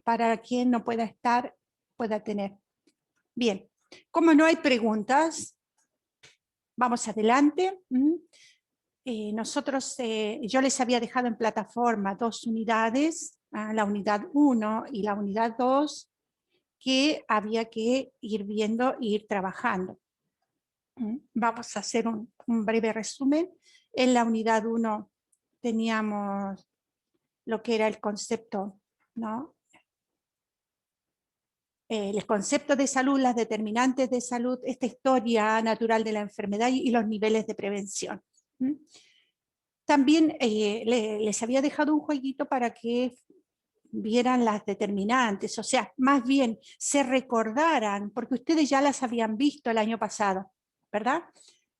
para quien no pueda estar, pueda tener. Bien, como no hay preguntas, vamos adelante. Nosotros, yo les había dejado en plataforma 2 unidades, la unidad 1 y la unidad 2, que había que ir viendo e ir trabajando. Vamos a hacer un breve resumen. En la unidad 1 teníamos lo que era el concepto, ¿no? El concepto de salud, las determinantes de salud, esta historia natural de la enfermedad y los niveles de prevención. También les había dejado un jueguito para que vieran las determinantes, o sea, más bien se recordaran, porque ustedes ya las habían visto el año pasado, ¿verdad?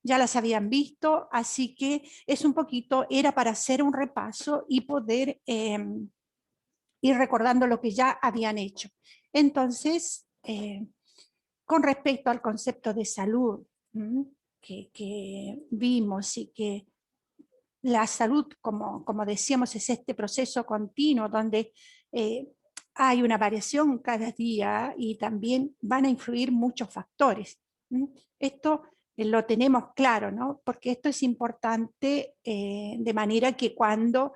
Ya las habían visto, así que es un poquito, era para hacer un repaso y poder ir recordando lo que ya habían hecho. Entonces, con respecto al concepto de salud que vimos y que la salud, como decíamos, es este proceso continuo donde hay una variación cada día y también van a influir muchos factores. Esto lo tenemos claro, ¿no? Porque esto es importante de manera que cuando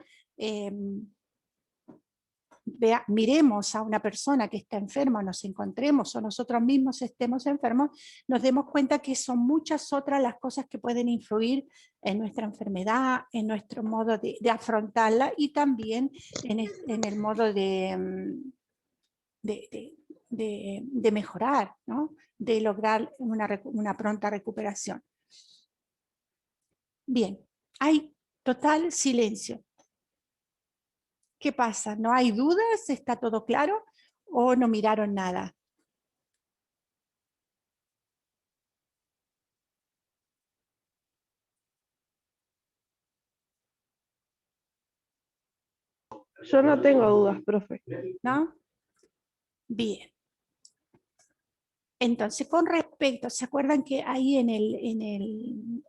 miremos a una persona que está enferma, nos encontremos o nosotros mismos estemos enfermos, nos demos cuenta que son muchas otras las cosas que pueden influir en nuestra enfermedad, en nuestro modo de afrontarla y también en el modo de mejorar, ¿no? De lograr una pronta recuperación. Bien, hay total silencio. ¿Qué pasa? ¿No hay dudas? ¿Está todo claro? ¿O no miraron nada? Yo no tengo dudas, profe. ¿No? Bien. Entonces, con respecto, ¿se acuerdan que ahí en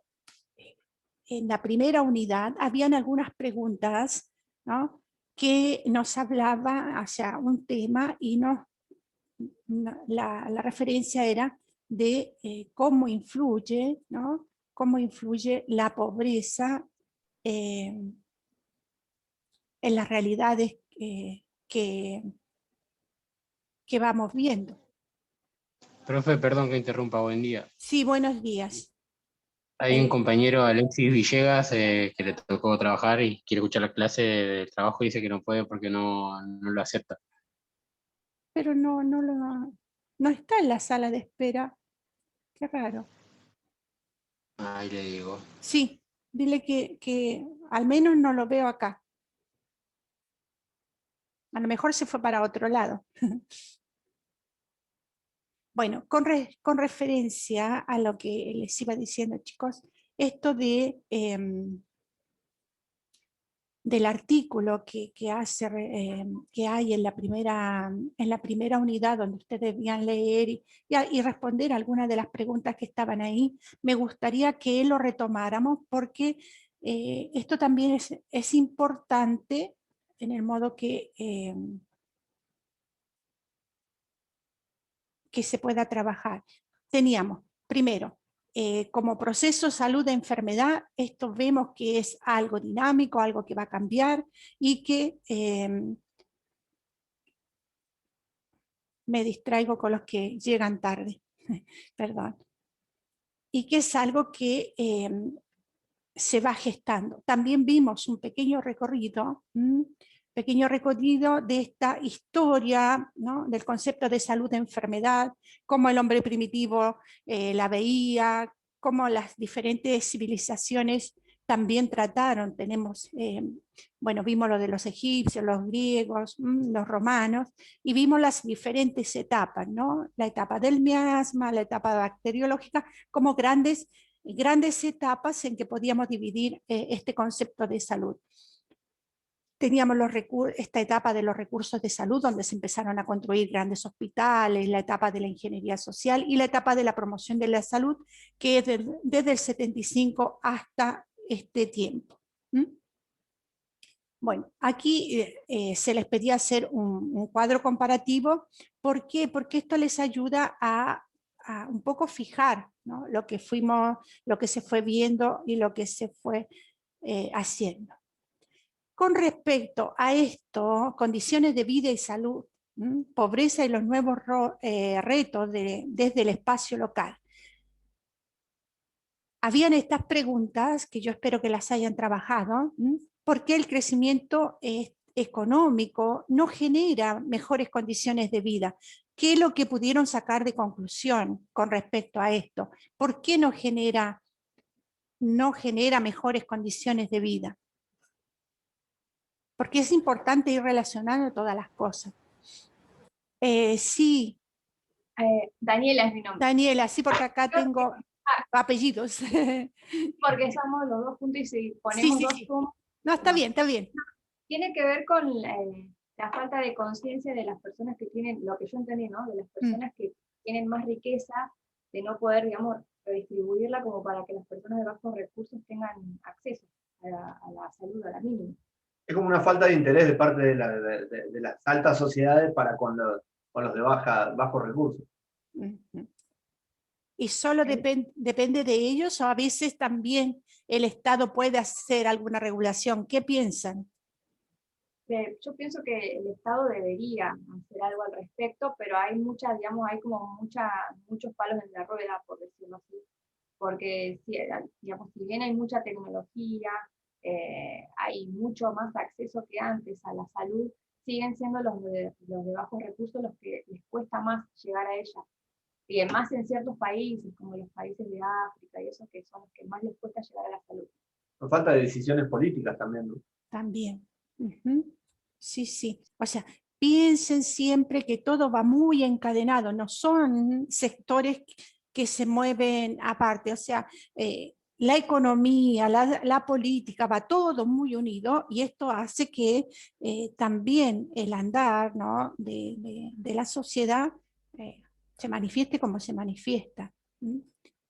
la primera unidad habían algunas preguntas, ¿no? Que nos hablaba hacia un tema y la referencia era de cómo influye, ¿no? Cómo influye la pobreza en las realidades que vamos viendo. Profe, perdón que interrumpa, buen día. Sí, buenos días. Hay un compañero, Alexis Villegas, que le tocó trabajar y quiere escuchar la clase del trabajo y dice que no puede porque no lo acepta. Pero no está en la sala de espera. Qué raro. Ahí le digo. Sí, dile que al menos no lo veo acá. A lo mejor se fue para otro lado. Bueno, con referencia a lo que les iba diciendo, chicos, esto del artículo que hay en la primera unidad donde ustedes debían leer y responder algunas de las preguntas que estaban ahí, me gustaría que lo retomáramos porque esto también es importante en el modo que se pueda trabajar. Teníamos, primero, como proceso salud-enfermedad, esto vemos que es algo dinámico, algo que va a cambiar y que me distraigo con los que llegan tarde, perdón, y que es algo que se va gestando. También vimos un pequeño recorrido de esta historia, ¿no? Del concepto de salud-enfermedad, cómo el hombre primitivo la veía, cómo las diferentes civilizaciones también trataron. Bueno, vimos lo de los egipcios, los griegos, los romanos, y vimos las diferentes etapas, ¿no? La etapa del miasma, la etapa bacteriológica, como grandes etapas en que podíamos dividir este concepto de salud. Teníamos esta etapa de los recursos de salud, donde se empezaron a construir grandes hospitales, la etapa de la ingeniería social y la etapa de la promoción de la salud, que es desde el 75 hasta este tiempo. Bueno, aquí se les pedía hacer un cuadro comparativo. ¿Por qué? Porque esto les ayuda a un poco fijar, ¿no?, lo que se fue viendo y lo que se fue haciendo. Con respecto a esto, condiciones de vida y salud, pobreza y los nuevos retos desde el espacio local. Habían estas preguntas que yo espero que las hayan trabajado. ¿Por qué el crecimiento económico no genera mejores condiciones de vida? ¿Qué es lo que pudieron sacar de conclusión con respecto a esto? ¿Por qué no genera mejores condiciones de vida? Porque es importante ir relacionando todas las cosas. Sí, Daniela es mi nombre. Daniela, sí, porque acá tengo apellidos. Porque somos los dos juntos y si Sí, ponemos sí, dos sí. sumos, No, está bien, está bien. tiene que ver con la falta de conciencia de las personas que tienen, lo que yo entendí, ¿no? De las personas que tienen más riqueza, de no poder, digamos, redistribuirla como para que las personas de bajos recursos tengan acceso a la salud, a la mínima. Es como una falta de interés de parte de las altas sociedades para con los de bajos recursos. ¿Y solo depende de ellos o a veces también el Estado puede hacer alguna regulación? ¿Qué piensan? Yo pienso que el Estado debería hacer algo al respecto, pero hay hay como muchos palos en la rueda, por decirlo así. Porque, digamos, si bien hay mucha tecnología, hay mucho más acceso que antes a la salud, siguen siendo los de bajos recursos los que les cuesta más llegar a ella. Y más en ciertos países, como los países de África y esos que son los que más les cuesta llegar a la salud. Nos falta de decisiones políticas también, ¿no? También. Sí, sí. O sea, piensen siempre que todo va muy encadenado, no son sectores que se mueven aparte. O sea, la economía, la política, va todo muy unido y esto hace que también el andar, ¿no?, de la sociedad se manifieste como se manifiesta.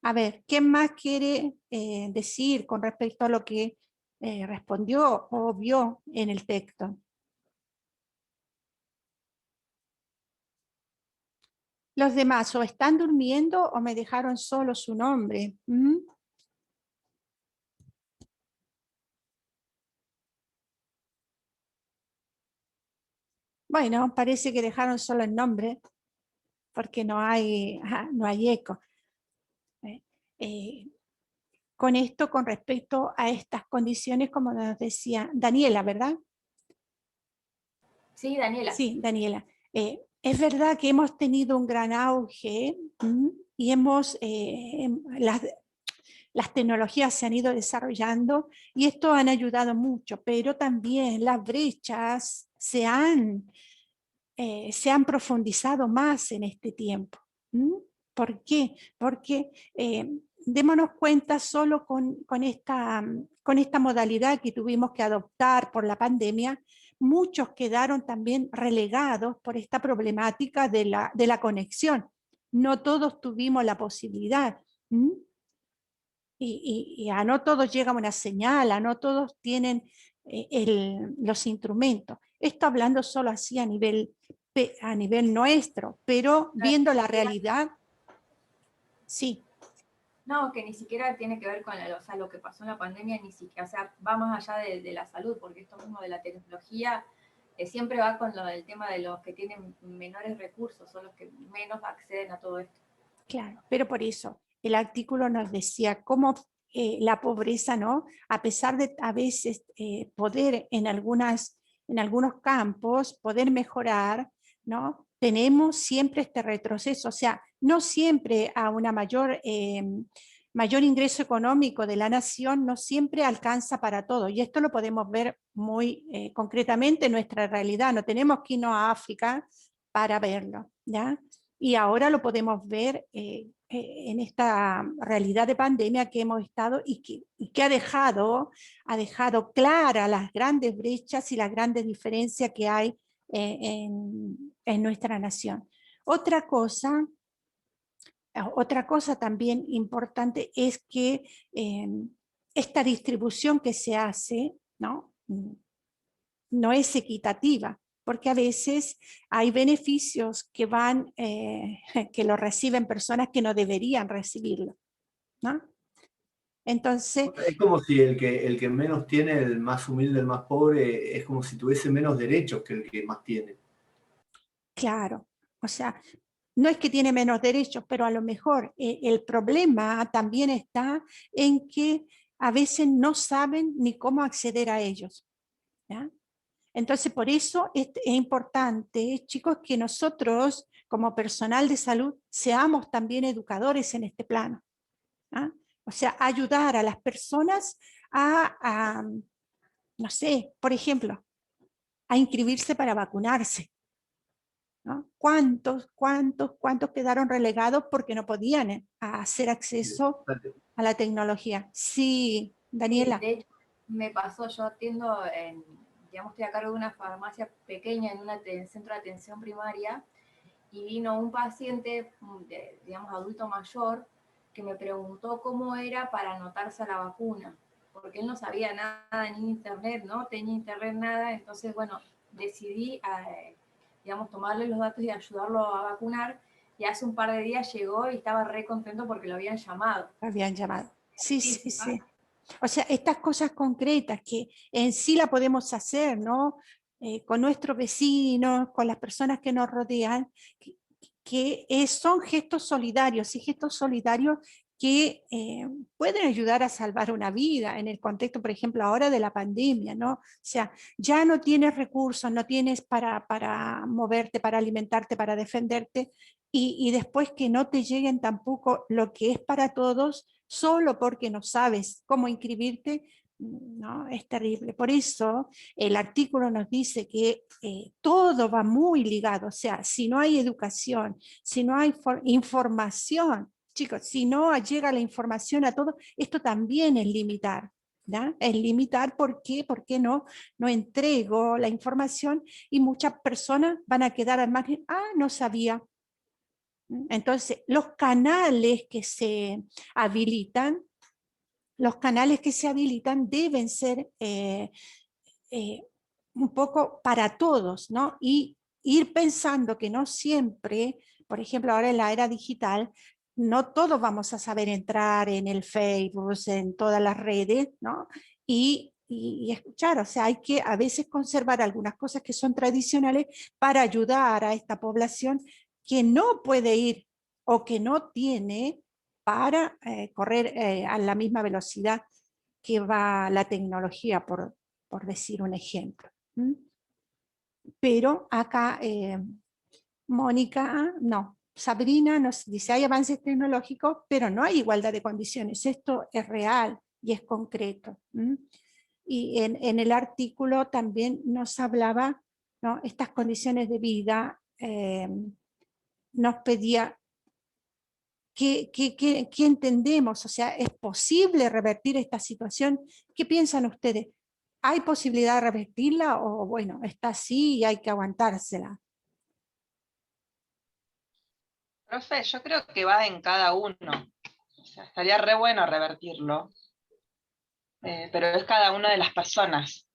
A ver, ¿qué más quiere decir con respecto a lo que respondió o vio en el texto? Los demás o están durmiendo o me dejaron solo su nombre. Bueno, parece que dejaron solo el nombre porque no hay eco. Con esto, con respecto a estas condiciones, como nos decía Daniela, ¿verdad? Sí, Daniela. Sí, Daniela. Es verdad que hemos tenido un gran auge y las tecnologías se han ido desarrollando y esto han ayudado mucho, pero también las brechas se han profundizado más en este tiempo. ¿Por qué? Porque démonos cuenta solo con esta modalidad que tuvimos que adoptar por la pandemia, muchos quedaron también relegados por esta problemática de la conexión. No todos tuvimos la posibilidad. Y a no todos llega una señal, a no todos tienen los instrumentos. Esto hablando solo así a nivel nuestro, pero viendo la realidad, sí. No, que ni siquiera tiene que ver con lo que pasó en la pandemia, ni siquiera, o sea, va más allá de la salud, porque esto mismo de la tecnología siempre va con el tema de los que tienen menores recursos, son los que menos acceden a todo esto. Claro, pero por eso el artículo nos decía cómo la pobreza, ¿no?, a pesar de a veces poder en algunos campos, poder mejorar, ¿no?, tenemos siempre este retroceso. O sea, no siempre a una mayor ingreso económico de la nación, no siempre alcanza para todo. Y esto lo podemos ver muy concretamente en nuestra realidad. No tenemos que irnos a África para verlo, ¿ya? Y ahora lo podemos ver en esta realidad de pandemia que hemos estado y que ha dejado claras las grandes brechas y las grandes diferencias que hay en nuestra nación. Otra cosa también importante es que esta distribución que se hace, ¿no?, no es equitativa, porque a veces hay beneficios que van, que lo reciben personas que no deberían recibirlo, ¿no? Entonces, Es como si el que menos tiene, el más humilde, el más pobre, es como si tuviese menos derechos que el que más tiene. claro, o sea, no es que tiene menos derechos, pero a lo mejor el problema también está en que a veces no saben ni cómo acceder a ellos, ¿ya? Entonces, por eso es importante, chicos, que nosotros, como personal de salud, seamos también educadores en este plano, ¿ah? O sea, ayudar a las personas no sé, por ejemplo, a inscribirse para vacunarse, ¿no? ¿Cuántos quedaron relegados porque no podían hacer acceso a la tecnología? Sí, Sí, Daniela. de hecho, me pasó, yo atiendo, digamos, estoy a cargo de una farmacia pequeña en un centro de atención primaria, y vino un paciente, digamos, adulto mayor, que me preguntó cómo era para anotarse a la vacuna, porque él no sabía nada ni internet, no tenía internet, nada. Entonces, bueno, decidí, digamos, tomarle los datos y ayudarlo a vacunar, y hace un par de días llegó y estaba re contento porque lo habían llamado. Habían llamado. Sí, Sí, sí, sí, pasa. sí. O sea, estas cosas concretas que en sí la podemos hacer, ¿no? Con nuestros vecinos, con las personas que nos rodean, son gestos solidarios, y gestos solidarios que pueden ayudar a salvar una vida en el contexto, por ejemplo, ahora de la pandemia, ¿no? O sea, ya no tienes recursos, no tienes para moverte, para alimentarte, para defenderte, y después que no te lleguen tampoco lo que es para todos, solo porque no sabes cómo inscribirte, no, es terrible. Por eso el artículo nos dice que todo va muy ligado, o sea, si no hay educación, si no hay información, chicos, si no llega la información a todos, esto también es limitar. ¿Ya? Es limitar, ¿por qué? Porque no entrego la información y muchas personas van a quedar al margen, no sabía. Entonces, los canales que se habilitan deben ser un poco para todos, ¿no? Y ir pensando que no siempre, por ejemplo, ahora en la era digital, no todos vamos a saber entrar en el Facebook, en todas las redes, ¿no? Y escuchar, o sea, hay que a veces conservar algunas cosas que son tradicionales para ayudar a esta población que no puede ir o que no tiene para correr a la misma velocidad que va la tecnología, por decir un ejemplo. Pero acá Mónica, no, Sabrina nos dice, hay avances tecnológicos, pero no hay igualdad de condiciones. Esto es real y es concreto. Y en el artículo también nos hablaba, ¿no? Estas condiciones de vida, nos pedía ¿qué entendemos? O sea, ¿es posible revertir esta situación? ¿Qué piensan ustedes? ¿Hay posibilidad de revertirla o bueno, está así y hay que aguantársela? Profe, yo creo que va en cada uno. O sea, estaría re bueno revertirlo, pero es cada una de las personas,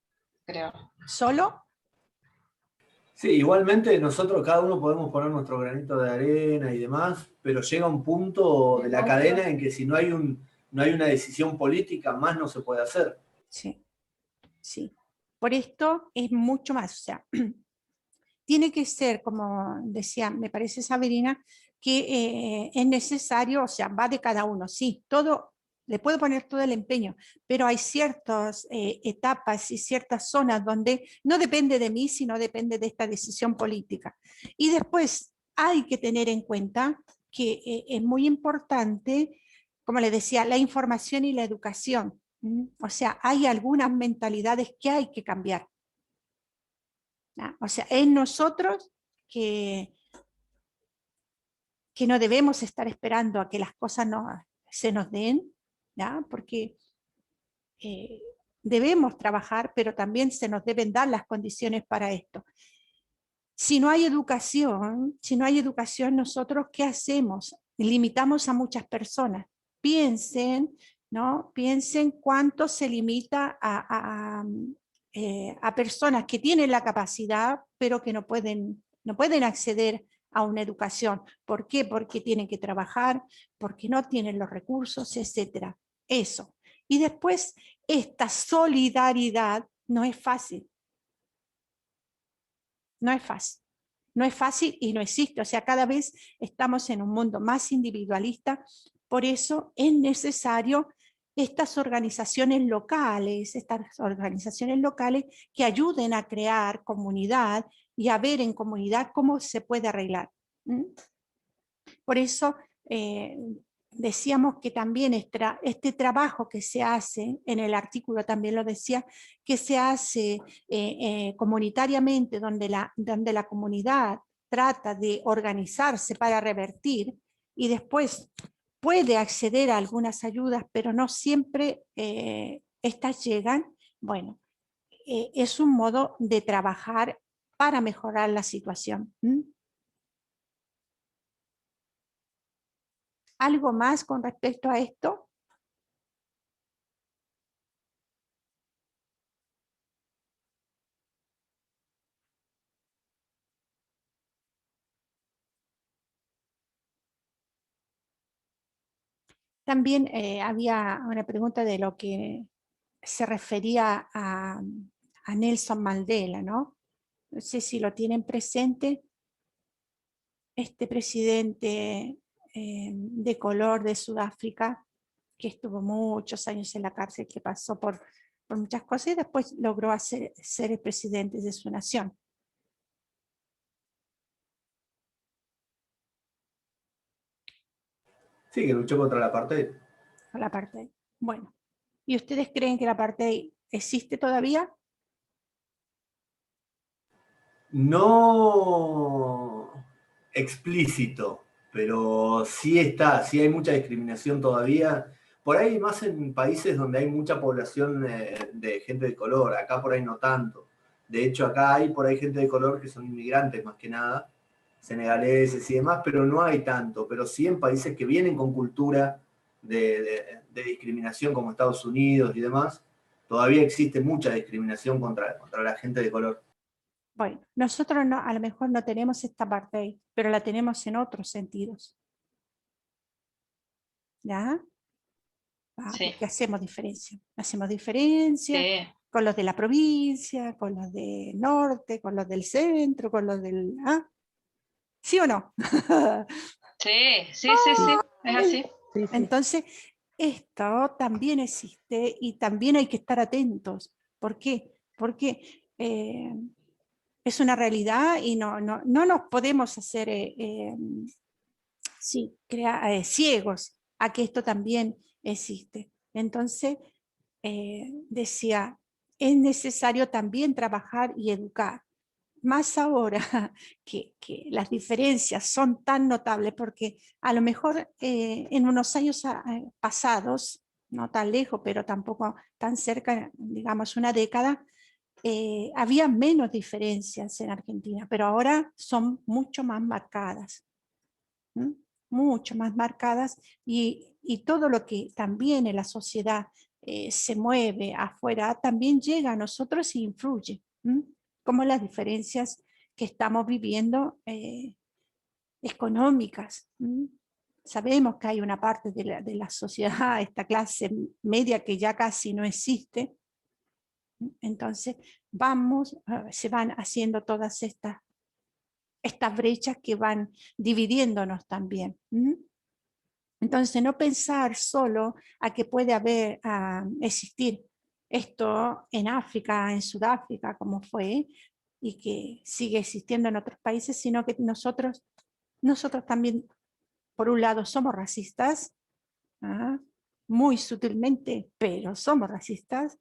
creo. ¿Solo? Sí, igualmente nosotros cada uno podemos poner nuestro granito de arena y demás, pero llega un punto de la cadena en que si no hay una decisión política, más no se puede hacer. Sí, sí. Por esto es mucho más, o sea, tiene que ser, como decía, me parece Sabrina, que es necesario, o sea, va de cada uno, sí, todo, le puedo poner todo el empeño, pero hay ciertas etapas y ciertas zonas donde no depende de mí, sino depende de esta decisión política. Y después hay que tener en cuenta que es muy importante, como le decía, la información y la educación. O sea, hay algunas mentalidades que hay que cambiar. ¿Ya? O sea, es nosotros que no debemos estar esperando a que las cosas se nos den, ¿ya? Porque debemos trabajar, pero también se nos deben dar las condiciones para esto. Si no hay educación, nosotros ¿qué hacemos? Limitamos a muchas personas. Piensen, ¿no? Piensen cuánto se limita a personas que tienen la capacidad, pero que no pueden acceder a una educación. ¿Por qué? Porque tienen que trabajar, porque no tienen los recursos, etc. Eso. Y después, esta solidaridad no es fácil. No es fácil. No es fácil y no existe. O sea, cada vez estamos en un mundo más individualista. Por eso es necesario estas organizaciones locales que ayuden a crear comunidad y a ver en comunidad cómo se puede arreglar. Por eso decíamos que también este trabajo que se hace, en el artículo también lo decía, que se hace comunitariamente, donde la comunidad trata de organizarse para revertir y después puede acceder a algunas ayudas, pero no siempre estas llegan. Bueno, es un modo de trabajar para mejorar la situación. ¿Algo más con respecto a esto? También había una pregunta de lo que se refería a Nelson Mandela, ¿no? No sé si lo tienen presente, este presidente de color de Sudáfrica, que estuvo muchos años en la cárcel, que pasó por muchas cosas y después logró ser el presidente de su nación. Sí, que luchó contra la apartheid. La apartheid. Bueno, ¿y ustedes creen que la apartheid existe todavía? No explícito, pero sí está, sí hay mucha discriminación todavía. Por ahí más en países donde hay mucha población de gente de color, acá por ahí no tanto. De hecho, acá hay por ahí gente de color que son inmigrantes más que nada, senegaleses y demás, pero no hay tanto. Pero sí en países que vienen con cultura de discriminación como Estados Unidos y demás, todavía existe mucha discriminación contra la gente de color. Bueno, nosotros no, a lo mejor no tenemos esta parte, pero la tenemos en otros sentidos. ¿Ya? Sí. Porque hacemos diferencia. Hacemos diferencia Sí. con los de la provincia, con los del norte, con los del centro, con los del... ¿Sí o no? Sí, sí, es así. Sí, sí. Entonces, esto también existe y también hay que estar atentos. ¿Por qué? Porque es una realidad y no nos podemos hacer ciegos a que esto también existe. Entonces, decía, es necesario también trabajar y educar. Más ahora que las diferencias son tan notables, porque a lo mejor en unos años pasados, no tan lejos, pero tampoco tan cerca, digamos una década, había menos diferencias en Argentina, pero ahora son mucho más marcadas. Mucho más marcadas y todo lo que también en la sociedad se mueve afuera también llega a nosotros e influye, como las diferencias que estamos viviendo económicas. Sabemos que hay una parte de la sociedad, esta clase media que ya casi no existe, entonces se van haciendo todas estas brechas que van dividiéndonos también. Entonces, no pensar solo a que puede existir esto en África, en Sudáfrica, como fue, y que sigue existiendo en otros países, sino que nosotros también, por un lado, somos racistas, muy sutilmente, pero somos racistas,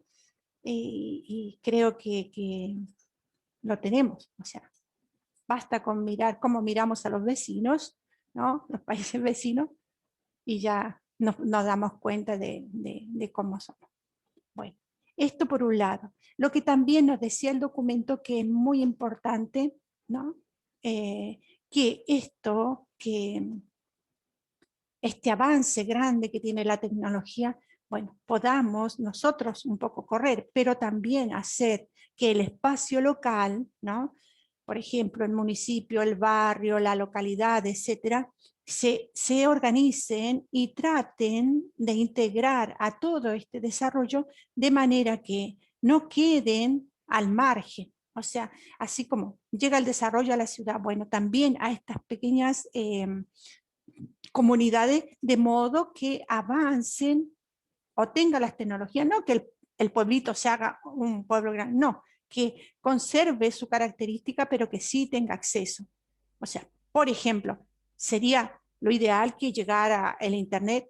y creo que lo tenemos. O sea, basta con mirar cómo miramos a los vecinos, ¿no? Los países vecinos, y ya nos damos cuenta de cómo somos. Bueno, esto por un lado. Lo que también nos decía el documento, que es muy importante, ¿no? Que este avance grande que tiene la tecnología, bueno, podamos nosotros un poco correr, pero también hacer que el espacio local, ¿no? Por ejemplo, el municipio, el barrio, la localidad, etcétera, se organicen y traten de integrar a todo este desarrollo de manera que no queden al margen. O sea, así como llega el desarrollo a la ciudad, bueno, también a estas pequeñas comunidades, de modo que avancen o tengan las tecnologías, no que el pueblito se haga un pueblo grande, no, que conserve su característica, pero que sí tenga acceso. O sea, por ejemplo, sería lo ideal que llegara el internet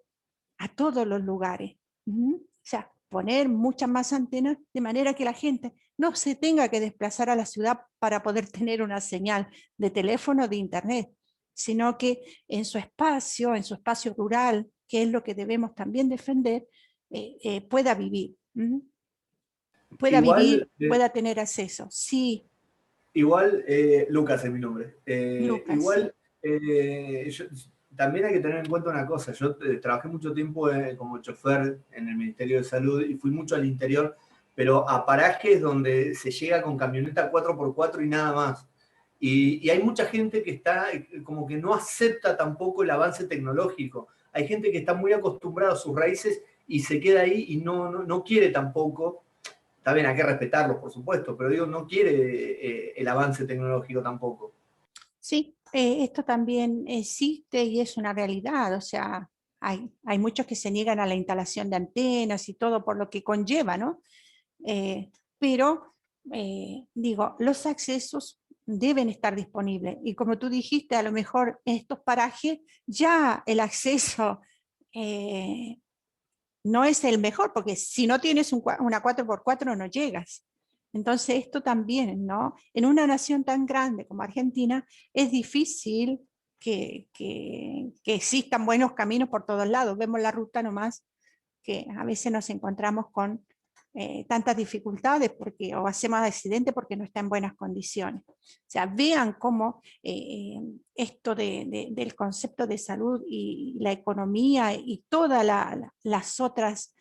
a todos los lugares. O sea, poner muchas más antenas de manera que la gente no se tenga que desplazar a la ciudad para poder tener una señal de teléfono, de internet, sino que en su espacio rural, que es lo que debemos también defender, pueda vivir. Igual, Pueda tener acceso. Sí, igual, Lucas es mi nombre. Lucas, sí. Igual, también hay que tener en cuenta una cosa. Yo trabajé mucho tiempo como chofer en el Ministerio de Salud y fui mucho al interior, pero a parajes donde se llega con camioneta 4x4 y nada más. Y hay mucha gente que está como que no acepta tampoco el avance tecnológico. Hay gente que está muy acostumbrada a sus raíces y se queda ahí y no quiere tampoco. Está bien, hay que respetarlos, por supuesto, pero digo, no quiere el avance tecnológico tampoco. Sí, esto también existe y es una realidad. O sea, hay muchos que se niegan a la instalación de antenas y todo por lo que conlleva, ¿no? Pero, digo, los accesos deben estar disponibles. Y como tú dijiste, a lo mejor en estos parajes ya el acceso no es el mejor, porque si no tienes una 4x4 no llegas. Entonces esto también, ¿no? En una nación tan grande como Argentina es difícil que existan buenos caminos por todos lados. Vemos la ruta nomás, que a veces nos encontramos con tantas dificultades porque, o hacemos accidentes porque no está en buenas condiciones. O sea, vean cómo esto del concepto de salud y la economía y todas las otras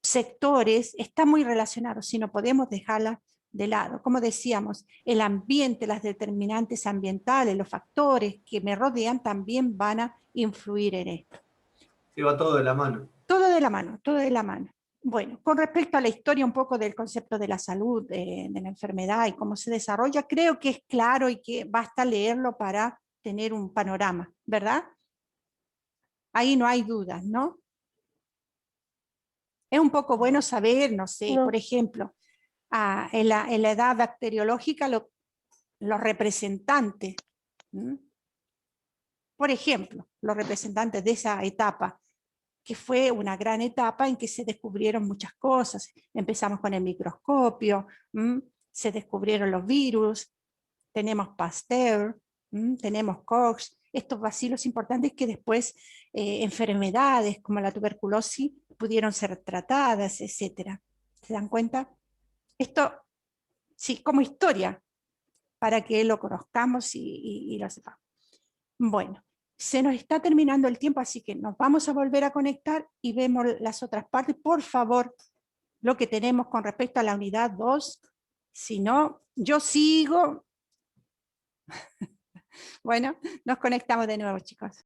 sectores está muy relacionado, si no podemos dejarla de lado. Como decíamos, el ambiente, las determinantes ambientales, los factores que me rodean también van a influir en esto. Sí, va todo de la mano. Todo de la mano, todo de la mano. Bueno, con respecto a la historia un poco del concepto de la salud, de la enfermedad y cómo se desarrolla, creo que es claro y que basta leerlo para tener un panorama, ¿verdad? Ahí no hay dudas, ¿no? Es un poco bueno saber, no sé, No. por ejemplo, en la edad bacteriológica los representantes, ¿m? Por ejemplo, los representantes de esa etapa, que fue una gran etapa en que se descubrieron muchas cosas. Empezamos con el microscopio, se descubrieron los virus, tenemos Pasteur, tenemos Koch, estos bacilos importantes que después enfermedades como la tuberculosis pudieron ser tratadas, etc. ¿Se dan cuenta? Esto, sí, como historia, para que lo conozcamos y lo sepamos. Bueno, se nos está terminando el tiempo, así que nos vamos a volver a conectar y vemos las otras partes. Por favor, lo que tenemos con respecto a la unidad 2, si no, yo sigo. Bueno, nos conectamos de nuevo, chicos.